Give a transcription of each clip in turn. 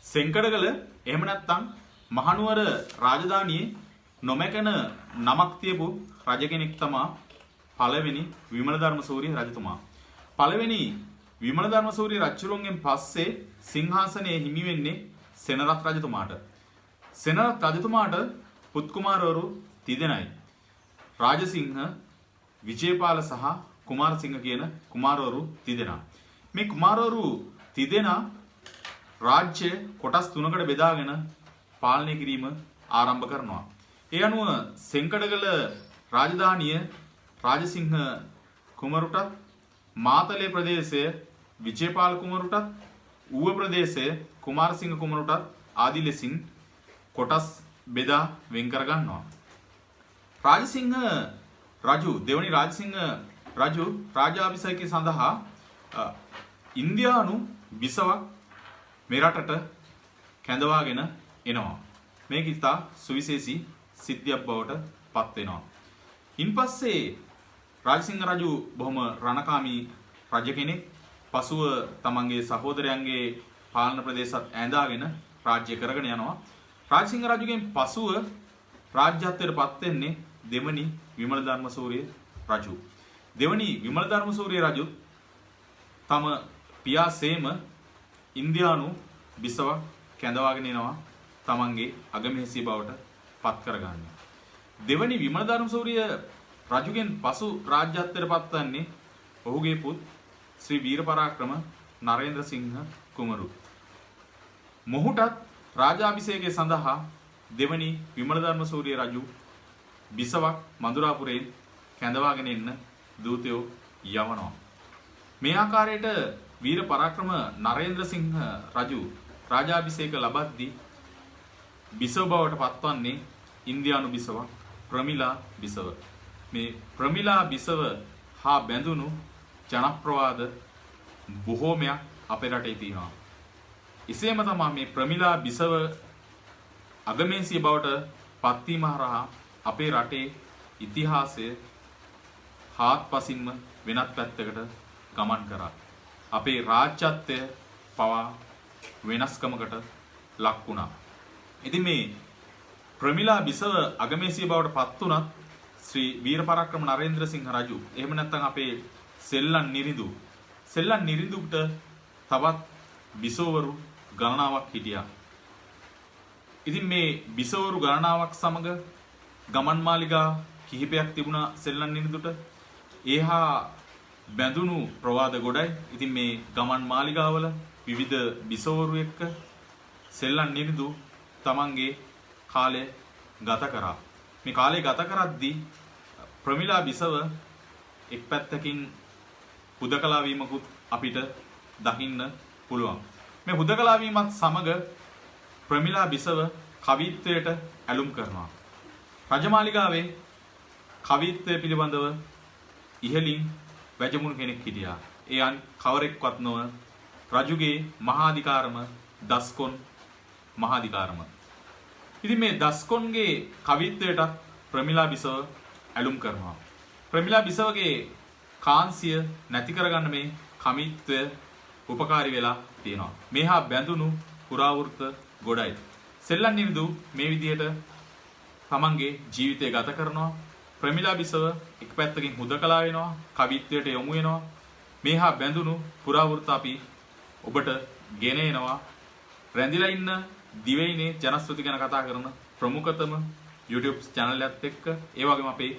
සෙන්කඩගල එහෙම නැත්නම් මහනුවර රාජධානියේ නොමැකෙන නමක් තියපු රජ කෙනෙක් තමයි පළවෙනි විමලධර්මසූරිය රජතුමා. පළවෙනි විමලධර්මසූරිය රජුලුන්ගෙන් පස්සේ සිංහාසනයේ හිමි වෙන්නේ සෙනරත් රජතුමාට. සෙනරත් රජතුමාට පුත් කුමාරවරු තිදෙනයි. රාජසිංහ, විජේපාල සහ කුමාරසිංහ කියන කුමාරවරු තිදෙනා. මේ කුමාරවරු තිදෙනා රාජ්‍ය කොටස් තුනකට බෙදාගෙන පාලනය කිරීම ආරම්භ කරනවා. ඒ අනුව සෙන්කඩගල රාජධානිය රාජසිංහ කුමරුටත්, මාතලේ ප්‍රදේශය විජේපාල කුමරුටත්, ඌව ප්‍රදේශය කුමාරසිංහ කුමරුටත් ආදී ලෙසින් කොටස් බෙදා වෙන් කර ගන්නවා. රාජසිංහ රජු, දෙවනි රාජසිංහ රජු රාජාභිෂේකය සඳහා ඉන්දියානු බිසවක් මෙරටට කැඳවාගෙන එනවා. මේක ඉතා සුවිශේෂී සිද්ධියක් බවට පත් වෙනවා. ඉන්පස්සේ රාජසිංහ රජු බොහොම රණකාමී රජ කෙනෙක්. පසුව තමන්ගේ සහෝදරයන්ගේ පාලන ප්‍රදේශත් ඈඳාගෙන රාජ්‍ය කරගෙන යනවා. රාජසිංහ රජුගෙන් පසුව රාජ්‍යත්වයට පත් වෙන්නේ දෙවනි විමලධර්මසූරිය රජු. දෙවනි විමලධර්මසූරිය රජු තම පියාසේම ඉන්දියානු බිසවක් කැඳවාගෙන එනවා තමන්ගේ අගමේසී බවට පත් කරගන්න. දෙවනි විමලධර්මසූරිය රජුගෙන් පසු රාජ්‍යත්වයට පත්වන්නේ ඔහුගේ පුත් ශ්‍රී වීරපරාක්‍රම නරේන්ද්‍රසිංහ කුමරු. මොහුටත් රාජාභිෂේකය සඳහා දෙවනි විමලධර්මසූරිය රජු බිසවක් මඳුරාපුරයෙන් කැඳවාගෙන එන්න දූතයෝ යවනවා. මේ ආකාරයට වීරපරාක්‍රම නරේන්ද්‍රසිංහ රජු රාජාභිෂේක ලබද්දී බිසව බවට පත්වන්නේ ඉන්දියානු බිසවක් ප්‍රමිලා බිසව. මේ ප්‍රමිලා බිසව හා බැඳුණු ජනප්‍රවාද බොහෝමයක් අපේ රටේ තියෙනවා. එසේම තමයි මේ ප්‍රමිලා බිසව අගමේසිය බවට පත්වීම හරහා අපේ රටේ ඉතිහාසය හාත්පසින්ම වෙනත් පැත්තකට ගමන් කරා. අපේ රාජ්‍යත්වය පවා වෙනස්කමකට ලක් වුණා. ඉතින් මේ ප්‍රමිලා බිසව අගමේසිය බවට පත් වුණත් ශ්‍රී වීරපරාක්‍රම නරේන්ද්‍රසිංහ රජු එහෙම නැත්නම් අපේ සෙල්ලන් නිරිඳුට තවත් බිසවවරු ගණනාවක් හිටියා. ඉතින් මේ බිසවවරු ගණනාවක් සමග ගමන් මාලිගා කිහිපයක් තිබුණා සෙල්ලන් නිරිඳුට. ඒහා බැඳුණු ප්‍රවාද ගොඩයි. ඉතින් මේ ගමන් මාලිගාවල විවිධ බිසවවරු එක්ක සෙල්ලන් නිරිඳු තමන්ගේ කාලය ගත කරා. මේ කාලය ගත කරද්දී ප්‍රමිලා බිසව එක් පැත්තකින් හුදකලා වීමකුත් අපිට දකින්න පුළුවන්. මේ හුදකලා වීමත් සමග ප්‍රමිලා බිසව කවිත්වයට ඇලුම් කරනවා. රජමාලිගාවේ කවිත්වය පිළිබඳව ඉහළින් වැජමුණු කෙනෙක් හිටියා. ඒ කවරෙක්වත් නොව රජුගේ මහාධිකාරම දස්කොන් මහාධිකාරම. ඉතින් මේ දස්කොන්ගේ කවිත්වයට ප්‍රමිලා බිසව ඇලුම් කරනවා. ප්‍රමිලා බිසවගේ කාන්සිය නැති කරගන්න මේ කවිත්වය උපකාරී වෙලා තියෙනවා. මේහා බැඳුණු පුරාවෘත්ත ගොඩයි. සෙල්ලන් නිරිඳු මේ විදිහට තමන්ගේ ජීවිතය ගත කරනවා. ප්‍රමිලා බිසව එක පැත්තකින් හුදකලා වෙනවා, කවිත්වයට යොමු වෙනවා. මේහා බැඳුණු පුරාවෘත්ත අපි ඔබට ගෙන එනවා. රැඳිලා ඉන්න දිවයිනේ ජනශ්‍රුති ගැන කතා කරන ප්‍රමුඛතම YouTube channel එකත් එක්ක ඒ වගේම අපේ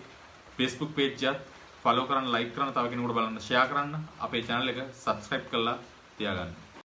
Facebook page එකත් follow කරන්න, like කරන්න, තව කෙනෙකුට බලන්න share කරන්න, අපේ channel එක subscribe කරලා තියාගන්න.